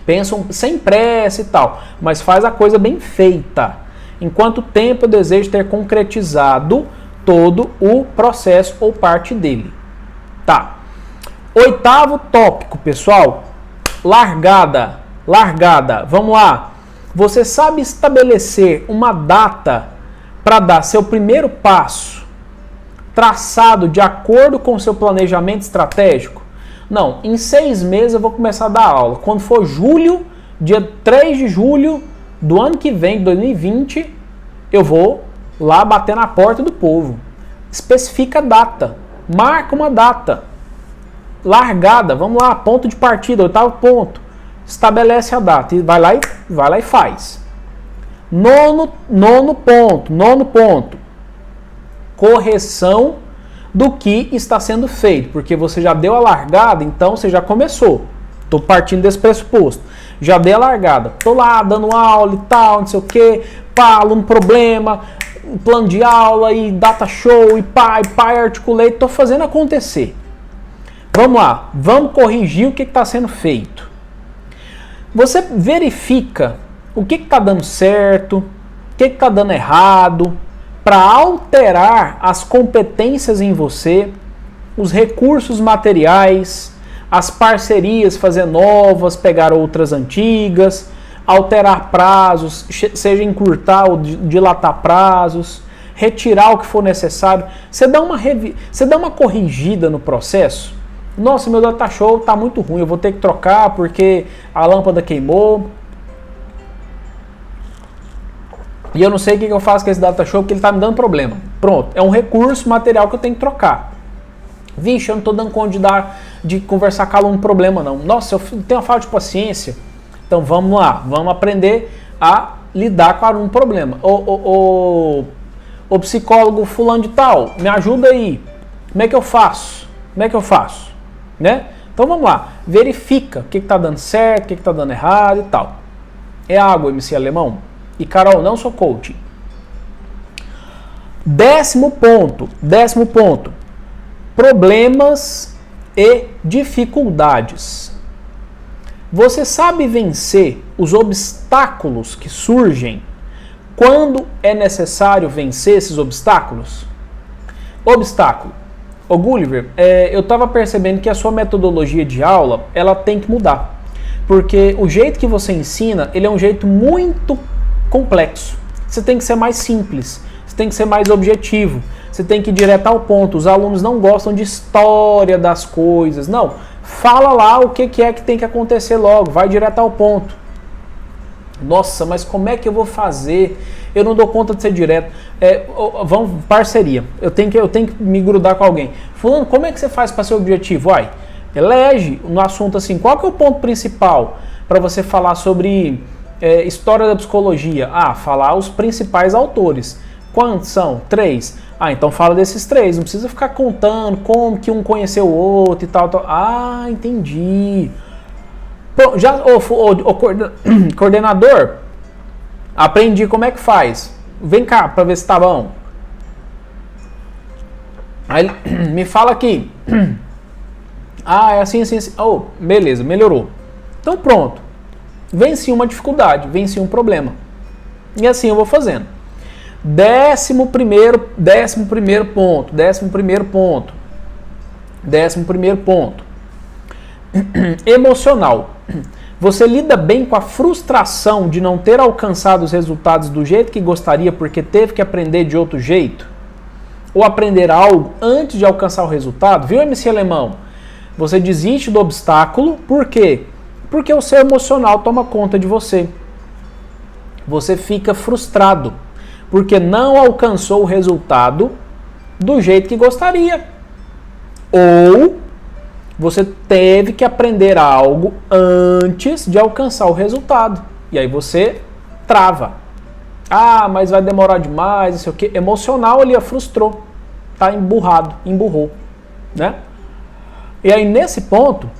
Pensam sem pressa e tal, mas faz a coisa bem feita. Em quanto tempo eu desejo ter concretizado todo o processo ou parte dele? Tá. 8º tópico, pessoal. Largada. Vamos lá. Você sabe estabelecer uma data para dar seu primeiro passo traçado de acordo com o seu planejamento estratégico? Não, em 6 meses eu vou começar a dar aula. Quando for julho, dia 3 de julho do ano que vem, de 2020, eu vou lá bater na porta do povo. Especifica a data, marca uma data. Largada, vamos lá, ponto de partida, 8º ponto. Estabelece a data e vai lá e faz. Nono ponto. Correção do que está sendo feito, porque você já deu a largada, então você já começou. Estou partindo desse pressuposto. Já dei a largada. Estou lá dando aula e tal, não sei o que, aluno problema, plano de aula e data show e pai, articulate, estou fazendo acontecer. Vamos lá, vamos corrigir o que está sendo feito. Você verifica o que está dando certo, o que está dando errado, para alterar as competências em você, os recursos materiais, as parcerias, fazer novas, pegar outras antigas, alterar prazos, seja encurtar ou dilatar prazos, retirar o que for necessário. Você dá uma corrigida no processo. Nossa, meu data show está muito ruim, eu vou ter que trocar porque a lâmpada queimou. E eu não sei o que eu faço com esse data show porque ele está me dando problema. Pronto, é um recurso material que eu tenho que trocar. Vixe, eu não estou dando conta de conversar com o aluno problema não. Nossa, eu tenho uma falta de paciência. Então vamos lá, vamos aprender a lidar com o aluno problema. O psicólogo fulano de tal, me ajuda aí. Como é que eu faço? Né? Então vamos lá, verifica o que está dando certo, o que está dando errado e tal. É água, MC Alemão. E Carol, não sou coach. 10º ponto. Problemas e dificuldades. Você sabe vencer os obstáculos que surgem quando é necessário vencer esses obstáculos? Obstáculo. Ô Gulliver, eu estava percebendo que a sua metodologia de aula, ela tem que mudar. Porque o jeito que você ensina, ele é um jeito muito complexo. Você tem que ser mais simples, você tem que ser mais objetivo, você tem que ir direto ao ponto. Os alunos não gostam de história das coisas, não. Fala lá o que é que tem que acontecer logo, vai direto ao ponto. Nossa, mas como é que eu vou fazer? Eu não dou conta de ser direto. Vamos, parceria. Eu tenho que me grudar com alguém. Fulano, como é que você faz para ser objetivo? Elege no assunto assim, qual que é o ponto principal para você falar sobre história da psicologia? Falar os principais autores. Quantos são? 3. Então fala desses 3. Não precisa ficar contando como que um conheceu o outro e tal. Entendi. Já, coordenador, aprendi como é que faz. Vem cá para ver se tá bom. Aí me fala aqui. É assim. Beleza, melhorou. Então pronto. Venci uma dificuldade, venci um problema. E assim eu vou fazendo. 11º ponto. Emocional. Você lida bem com a frustração de não ter alcançado os resultados do jeito que gostaria porque teve que aprender de outro jeito? Ou aprender algo antes de alcançar o resultado? Viu, MC Alemão? Você desiste do obstáculo, por quê? Porque o seu emocional toma conta de você. Você fica frustrado, porque não alcançou o resultado do jeito que gostaria. Ou você teve que aprender algo antes de alcançar o resultado. E aí você trava. Mas vai demorar demais, não sei o quê. Emocional ali, frustrou. Tá emburrou. Né? E aí nesse ponto,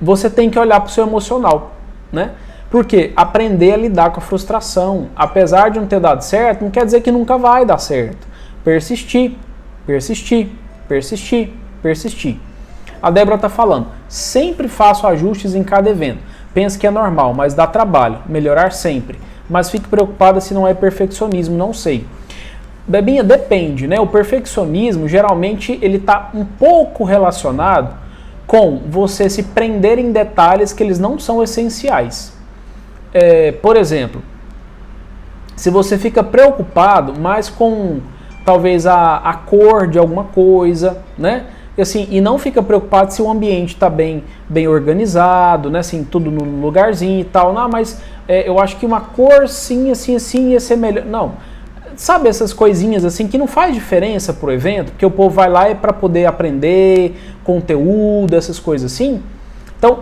você tem que olhar para o seu emocional. Né? Porque aprender a lidar com a frustração, apesar de não ter dado certo, não quer dizer que nunca vai dar certo. Persistir. A Débora está falando, sempre faço ajustes em cada evento. Penso que é normal, mas dá trabalho, melhorar sempre. Mas fico preocupada se não é perfeccionismo, não sei. Bebinha, depende, né? O perfeccionismo, geralmente, ele está um pouco relacionado com você se prender em detalhes que eles não são essenciais. Por exemplo, se você fica preocupado mais com talvez a cor de alguma coisa, né? E, assim, e não fica preocupado se o ambiente está bem organizado, né? Assim, tudo no lugarzinho e tal. Não, mas eu acho que uma cor sim, assim, ia ser melhor. Não. Sabe essas coisinhas assim que não faz diferença pro evento, porque o povo vai lá para poder aprender conteúdo, essas coisas assim. Então,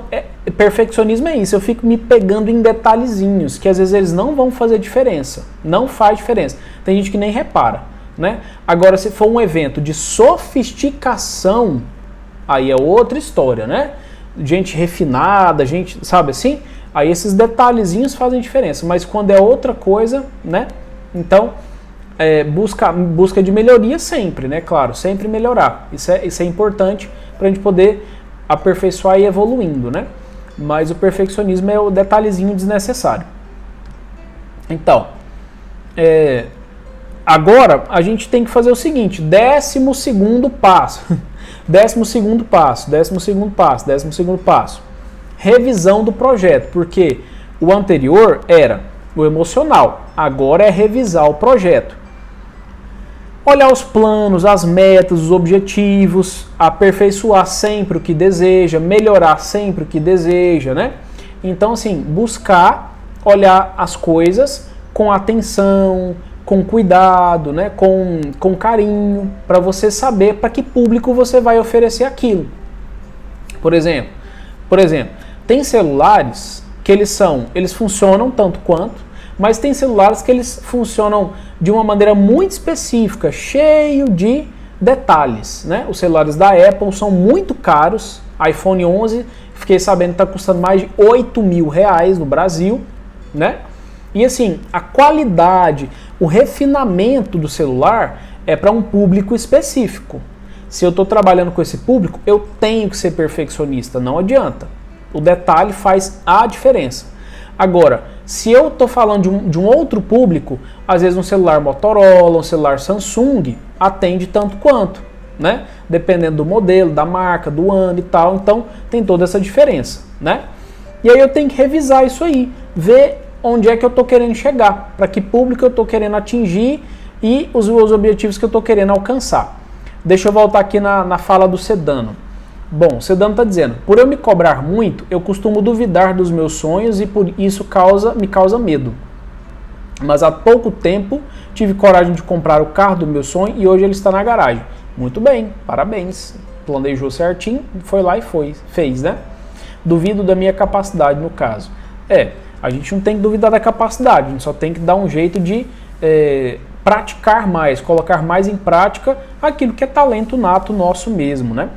perfeccionismo é isso, eu fico me pegando em detalhezinhos, que às vezes eles não vão fazer diferença, não faz diferença. Tem gente que nem repara, né? Agora, se for um evento de sofisticação, aí é outra história, né? Gente refinada, gente, sabe assim? Aí esses detalhezinhos fazem diferença, mas quando é outra coisa, né? Então, busca de melhoria sempre, né? Claro, sempre melhorar. Isso é importante para a gente poder aperfeiçoar e evoluindo, né? Mas o perfeccionismo é o detalhezinho desnecessário. Então, agora a gente tem que fazer o seguinte, 12º passo. 12º passo, 12º passo, 12º passo. Revisão do projeto, porque o anterior era o emocional, agora é revisar o projeto. Olhar os planos, as metas, os objetivos, aperfeiçoar sempre o que deseja, melhorar sempre o que deseja, né? Então, assim, buscar olhar as coisas com atenção, com cuidado, né? Com carinho, para você saber para que público você vai oferecer aquilo. Por exemplo, tem celulares que eles funcionam tanto quanto, mas tem celulares que eles funcionam de uma maneira muito específica, cheio de detalhes, né? Os celulares da Apple são muito caros, iPhone 11, fiquei sabendo que está custando mais de R$8.000 no Brasil, né? E assim, a qualidade, o refinamento do celular é para um público específico. Se eu estou trabalhando com esse público, eu tenho que ser perfeccionista, não adianta. O detalhe faz a diferença. Agora, se eu estou falando de um outro público, às vezes um celular Motorola, um celular Samsung, atende tanto quanto, né? Dependendo do modelo, da marca, do ano e tal, então tem toda essa diferença, né? E aí eu tenho que revisar isso aí, ver onde é que eu estou querendo chegar, para que público eu estou querendo atingir e os objetivos que eu estou querendo alcançar. Deixa eu voltar aqui na fala do Sedano. Bom, Sedano está dizendo, por eu me cobrar muito, eu costumo duvidar dos meus sonhos e por isso me causa medo. Mas há pouco tempo tive coragem de comprar o carro do meu sonho e hoje ele está na garagem. Muito bem, parabéns. Planejou certinho, foi lá e fez, né? Duvido da minha capacidade no caso. A gente não tem que duvidar da capacidade, a gente só tem que dar um jeito de praticar mais, colocar mais em prática aquilo que é talento nato nosso mesmo, né?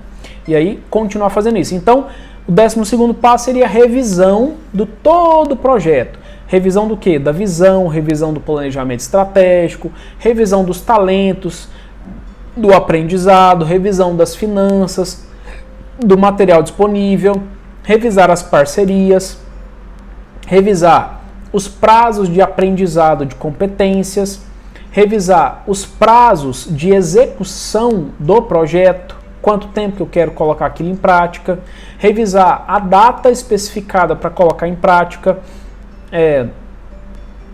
E aí, continuar fazendo isso. Então, o 12º passo seria a revisão do todo o projeto. Revisão do quê? Da visão, revisão do planejamento estratégico, revisão dos talentos, do aprendizado, revisão das finanças, do material disponível, revisar as parcerias, revisar os prazos de aprendizado de competências, revisar os prazos de execução do projeto, quanto tempo que eu quero colocar aquilo em prática, revisar a data especificada para colocar em prática,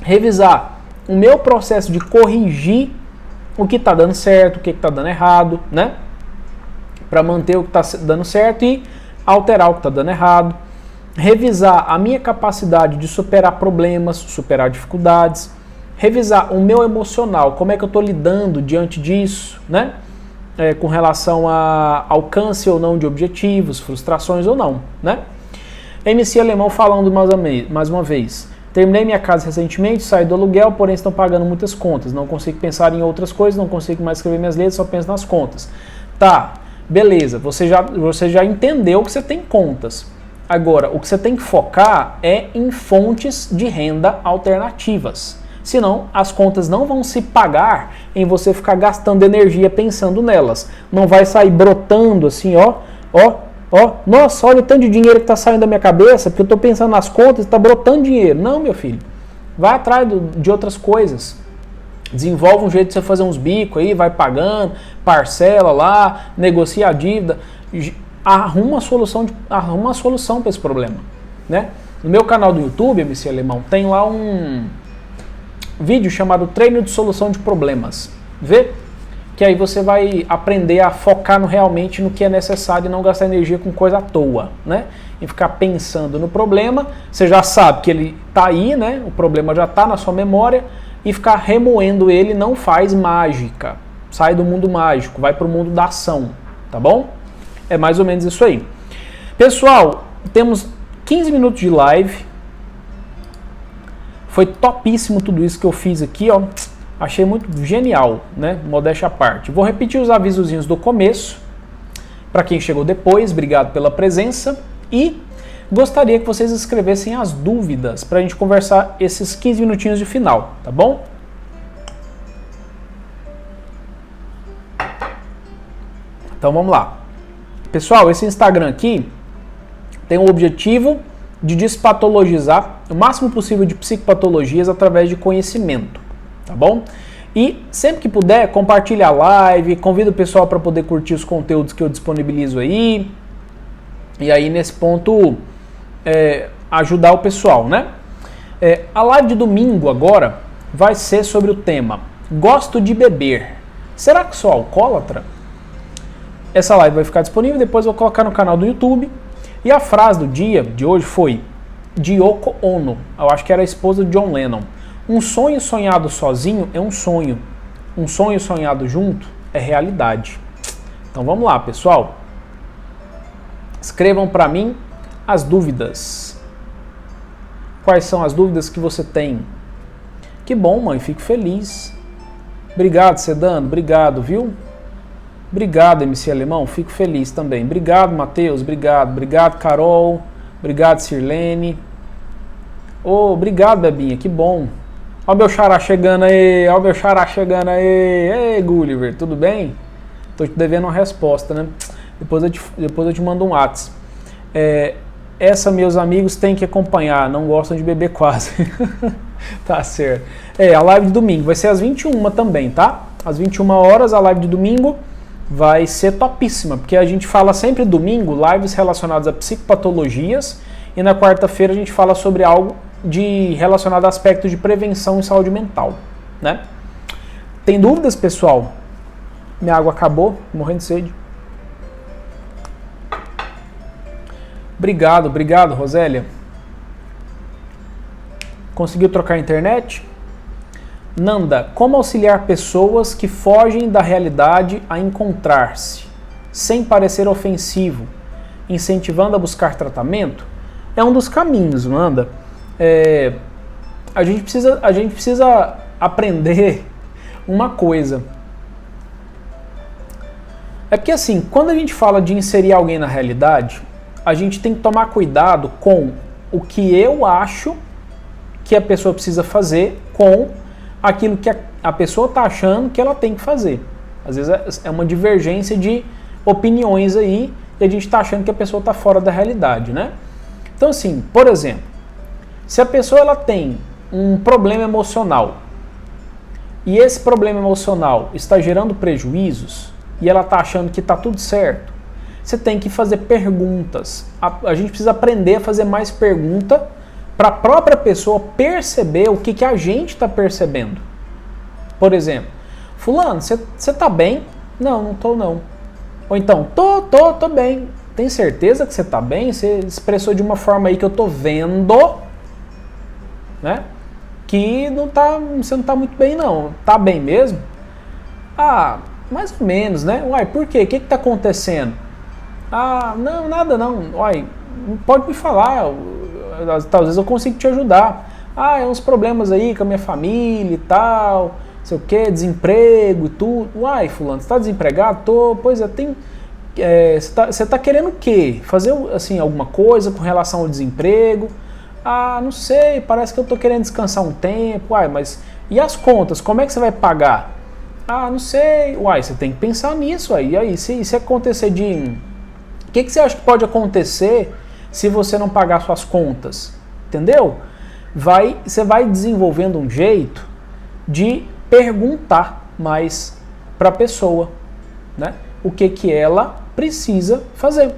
revisar o meu processo de corrigir o que está dando certo, o que está dando errado, né? Para manter o que está dando certo e alterar o que está dando errado, revisar a minha capacidade de superar problemas, superar dificuldades, revisar o meu emocional, como é que eu estou lidando diante disso, né? Com relação a alcance ou não de objetivos, frustrações ou não, né? MC Alemão falando mais uma vez. Terminei minha casa recentemente, saí do aluguel, porém estão pagando muitas contas. Não consigo pensar em outras coisas, não consigo mais escrever minhas letras, só penso nas contas. Tá, beleza, você já entendeu que você tem contas. Agora, o que você tem que focar é em fontes de renda alternativas. Senão, as contas não vão se pagar em você ficar gastando energia pensando nelas. Não vai sair brotando assim, ó. Nossa, olha o tanto de dinheiro que está saindo da minha cabeça, porque eu estou pensando nas contas e está brotando dinheiro. Não, meu filho. Vai atrás de outras coisas. Desenvolve um jeito de você fazer uns bicos aí, vai pagando, parcela lá, negocia a dívida. Arruma uma solução para esse problema, né? No meu canal do YouTube, MC Alemão, tem lá um vídeo chamado Treino de Solução de Problemas. Vê? que aí você vai aprender a focar realmente no que é necessário e não gastar energia com coisa à toa, né? E ficar pensando no problema, você já sabe que ele está aí, né? O problema já está na sua memória, e ficar remoendo ele não faz mágica. Sai do mundo mágico, vai para o mundo da ação, tá bom? É mais ou menos isso aí. Pessoal, temos 15 minutos de live. Foi topíssimo tudo isso que eu fiz aqui, ó. Achei muito genial, né? Modéstia à parte. Vou repetir os avisozinhos do começo. Para quem chegou depois, obrigado pela presença. E gostaria que vocês escrevessem as dúvidas para a gente conversar esses 15 minutinhos de final, tá bom? Então vamos lá. Pessoal, esse Instagram aqui tem o objetivo de despatologizar o máximo possível de psicopatologias através de conhecimento, tá bom? E sempre que puder, compartilha a live, convida o pessoal para poder curtir os conteúdos que eu disponibilizo aí. E aí, nesse ponto, ajudar o pessoal, né? A live de domingo agora vai ser sobre o tema Gosto de beber. Será que sou alcoólatra? Essa live vai ficar disponível, depois eu vou colocar no canal do YouTube. E a frase do dia de hoje foi de Yoko Ono, eu acho que era a esposa de John Lennon. Um sonho sonhado sozinho é um sonho sonhado junto é realidade. Então vamos lá, pessoal. Escrevam para mim as dúvidas. Quais são as dúvidas que você tem? Que bom, mãe, fico feliz. Obrigado, Sedano, obrigado, viu? Obrigado, MC Alemão, fico feliz também. Obrigado, Matheus, obrigado. Obrigado, Carol. Obrigado, Sirlene. Oh, obrigado, Bebinha, que bom. Ó o meu xará chegando aí, ó o meu xará chegando aí. Ei, Gulliver, tudo bem? Tô te devendo uma resposta, né? Depois eu te mando um WhatsApp. Essa, meus amigos, tem que acompanhar, não gostam de beber quase. Tá certo. A live de domingo vai ser às 21 também, tá? Às 21 horas, a live de domingo vai ser topíssima, porque a gente fala sempre domingo, lives relacionadas a psicopatologias, e na quarta-feira a gente fala sobre algo relacionado a aspectos de prevenção em saúde mental, né? Tem dúvidas, pessoal? Minha água acabou, morrendo de sede. Obrigado, Rosélia. Conseguiu trocar a internet? Nanda, como auxiliar pessoas que fogem da realidade a encontrar-se, sem parecer ofensivo, incentivando a buscar tratamento? É um dos caminhos, Nanda. A gente precisa aprender uma coisa. É porque assim, quando a gente fala de inserir alguém na realidade, a gente tem que tomar cuidado com o que eu acho que a pessoa precisa fazer com aquilo que a pessoa está achando que ela tem que fazer. Às vezes é uma divergência de opiniões aí e a gente está achando que a pessoa está fora da realidade, né? Então assim, por exemplo, se a pessoa ela tem um problema emocional e esse problema emocional está gerando prejuízos e ela está achando que está tudo certo, você tem que fazer perguntas. A gente precisa aprender a fazer mais pergunta para a própria pessoa perceber o que a gente está percebendo. Por exemplo, fulano, você tá bem? Não tô não. Ou então, tô bem. Tem certeza que você tá bem? Você expressou de uma forma aí que eu tô vendo, né? Que você não tá muito bem não. Tá bem mesmo? Ah, mais ou menos, né? Uai, por quê? O que tá acontecendo? Ah, não, nada não. Uai, pode me falar, talvez eu consiga te ajudar. Ah, é uns problemas aí com a minha família e tal, não sei o que, desemprego e tudo. Uai, fulano, você tá desempregado? Tô, pois é, tem... você tá querendo o quê? Fazer, assim, alguma coisa com relação ao desemprego? Ah, não sei, parece que eu tô querendo descansar um tempo. Uai, mas e as contas, como é que você vai pagar? Ah, não sei. Uai, você tem que pensar nisso aí. E aí, se acontecer de... O que você acha que pode acontecer se você não pagar suas contas? Entendeu? Você vai desenvolvendo um jeito de perguntar mais para a pessoa, né? O que ela precisa fazer.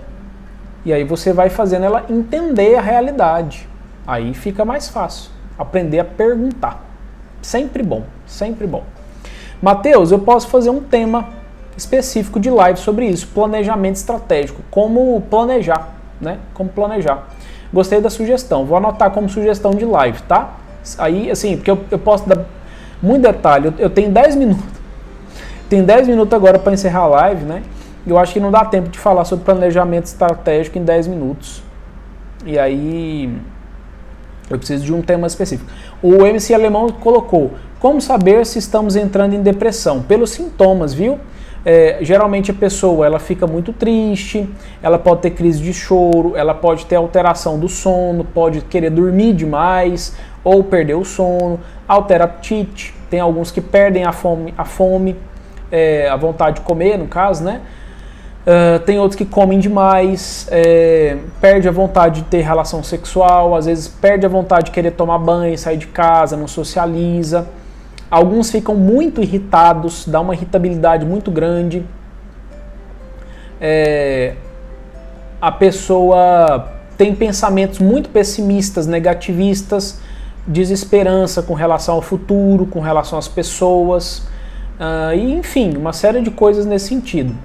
E aí você vai fazendo ela entender a realidade. Aí fica mais fácil. Aprender a perguntar. Sempre bom, sempre bom. Mateus, eu posso fazer um tema específico de live sobre isso, planejamento estratégico, como planejar, né? Como planejar. Gostei da sugestão, vou anotar como sugestão de live, tá? Aí, assim, porque eu posso dar muito detalhe, eu tenho 10 minutos. Tem 10 minutos agora para encerrar a live, né? Eu acho que não dá tempo de falar sobre planejamento estratégico em 10 minutos. E aí eu preciso de um tema específico. O MC Alemão colocou: como saber se estamos entrando em depressão? Pelos sintomas, viu? Geralmente a pessoa ela fica muito triste, ela pode ter crise de choro, ela pode ter alteração do sono, pode querer dormir demais ou perder o sono, altera apetite, tem alguns que perdem a fome, a vontade de comer, no caso, né? Tem outros que comem demais, perde a vontade de ter relação sexual, às vezes perde a vontade de querer tomar banho, sair de casa, não socializa. Alguns ficam muito irritados, dá uma irritabilidade muito grande. A pessoa tem pensamentos muito pessimistas, negativistas, desesperança com relação ao futuro, com relação às pessoas, e enfim, uma série de coisas nesse sentido.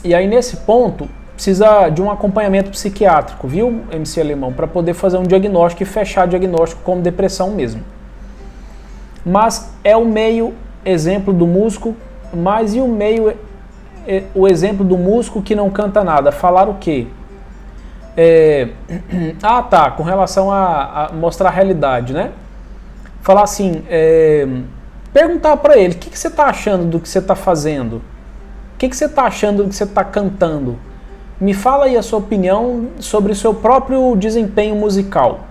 E aí nesse ponto precisa de um acompanhamento psiquiátrico, viu, MC Alemão, para poder fazer um diagnóstico e fechar diagnóstico como depressão mesmo. Mas é o meio exemplo do músico, mas e o meio o exemplo do músico que não canta nada? Falar o quê? Tá, com relação a mostrar a realidade, né? Falar assim, perguntar para ele, o que você está achando do que você está fazendo? O que você está achando do que você está cantando? Me fala aí a sua opinião sobre o seu próprio desempenho musical.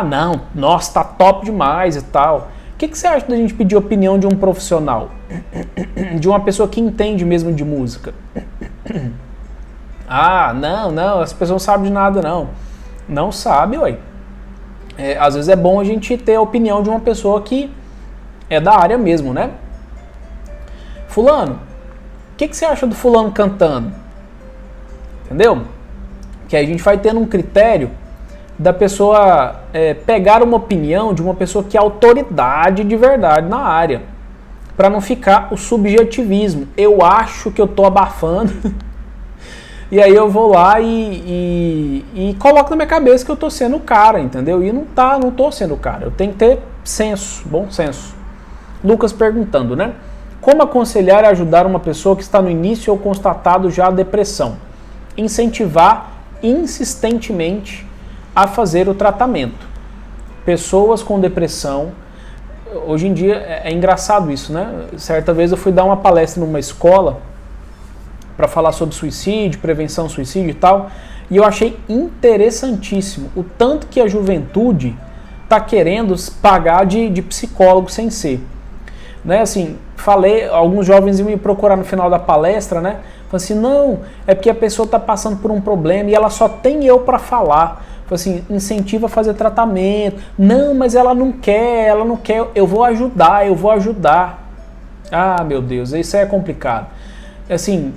Não, nossa, tá top demais e tal. O que você acha da gente pedir a opinião de um profissional? De uma pessoa que entende mesmo de música? Não, as pessoas não sabem de nada, não. Não sabe, ué. Às vezes é bom a gente ter a opinião de uma pessoa que é da área mesmo, né? Fulano, o que você acha do fulano cantando? Entendeu? Que aí a gente vai tendo um critério da pessoa pegar uma opinião de uma pessoa que é autoridade de verdade na área, para não ficar o subjetivismo. Eu acho que eu tô abafando e aí eu vou lá e coloco na minha cabeça que eu tô sendo o cara, entendeu? E não tô sendo o cara. Eu tenho que ter senso, bom senso. Lucas perguntando, né? Como aconselhar e ajudar uma pessoa que está no início ou constatado já a depressão? Incentivar insistentemente a fazer o tratamento. Pessoas com depressão, hoje em dia é engraçado isso, né? Certa vez eu fui dar uma palestra numa escola para falar sobre suicídio, prevenção ao suicídio e tal, e eu achei interessantíssimo o tanto que a juventude está querendo pagar de psicólogo sem ser. Né, assim, alguns jovens iam me procurar no final da palestra, né? Falei assim, não, é porque a pessoa está passando por um problema e ela só tem eu para falar. Falei assim, incentiva a fazer tratamento. Não, mas ela não quer, eu vou ajudar. Meu Deus, isso é complicado. Assim,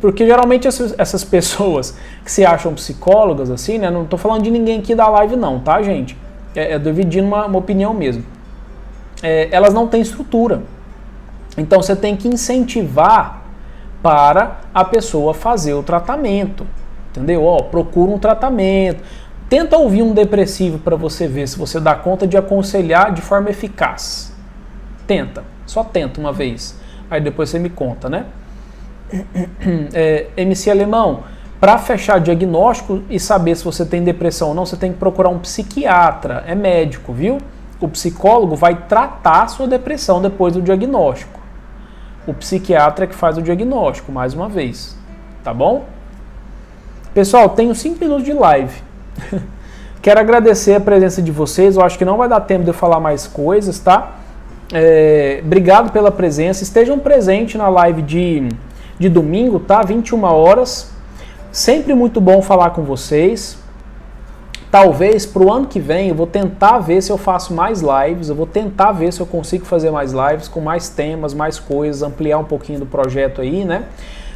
porque geralmente essas pessoas que se acham psicólogas, assim, né? Não estou falando de ninguém aqui da live não, tá, gente? Dividindo uma opinião mesmo. Elas não têm estrutura. Então você tem que incentivar para a pessoa fazer o tratamento. Entendeu? Procura um tratamento. Tenta ouvir um depressivo para você ver se você dá conta de aconselhar de forma eficaz. Tenta. Só tenta uma vez. Aí depois você me conta, né? MC Alemão, para fechar diagnóstico e saber se você tem depressão ou não, você tem que procurar um psiquiatra. É médico, viu? O psicólogo vai tratar a sua depressão depois do diagnóstico. O psiquiatra é que faz o diagnóstico, mais uma vez. Tá bom? Pessoal, tenho 5 minutos de live. Quero agradecer a presença de vocês. Eu acho que não vai dar tempo de eu falar mais coisas, tá? Obrigado pela presença. Estejam presentes na live de domingo, tá? 21 horas. Sempre muito bom falar com vocês. Talvez para o ano que vem eu vou tentar ver se eu faço mais lives, eu vou tentar ver se eu consigo fazer mais lives com mais temas, mais coisas, ampliar um pouquinho do projeto aí, né?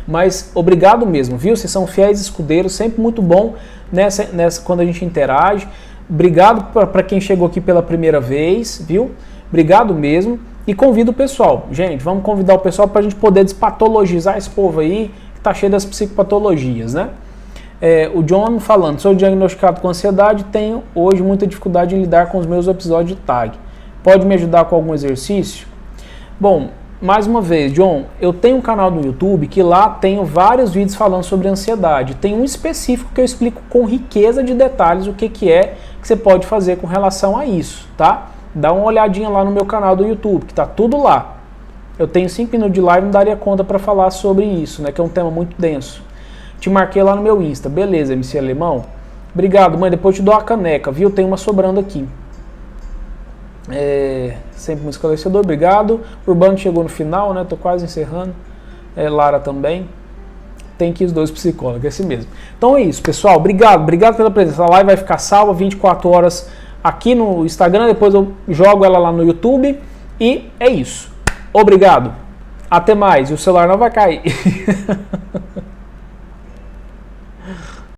Mas obrigado mesmo, viu? Vocês são fiéis escudeiros, sempre muito bom quando a gente interage. Obrigado para quem chegou aqui pela primeira vez, viu? Obrigado mesmo. E convido o pessoal. Gente, vamos convidar o pessoal para a gente poder despatologizar esse povo aí que tá cheio das psicopatologias, né? O John falando, sou diagnosticado com ansiedade, tenho hoje muita dificuldade em lidar com os meus episódios de TAG. Pode me ajudar com algum exercício? Bom, mais uma vez, John, eu tenho um canal no YouTube que lá tenho vários vídeos falando sobre ansiedade. Tem um específico que eu explico com riqueza de detalhes o que é que você pode fazer com relação a isso, tá? Dá uma olhadinha lá no meu canal do YouTube, que tá tudo lá. Eu tenho 5 minutos de live, não daria conta para falar sobre isso, né? Que é um tema muito denso. Te marquei lá no meu Insta. Beleza, MC Alemão? Obrigado, mãe. Depois eu te dou a caneca, viu? Tem uma sobrando aqui. Sempre muito esclarecedor. Obrigado. Urbano chegou no final, né? Tô quase encerrando. Lara também. Tem que ir os dois psicólogos, é assim mesmo. Então é isso, pessoal. Obrigado. Obrigado pela presença. A live vai ficar salva 24 horas aqui no Instagram. Depois eu jogo ela lá no YouTube. E é isso. Obrigado. Até mais. E o celular não vai cair.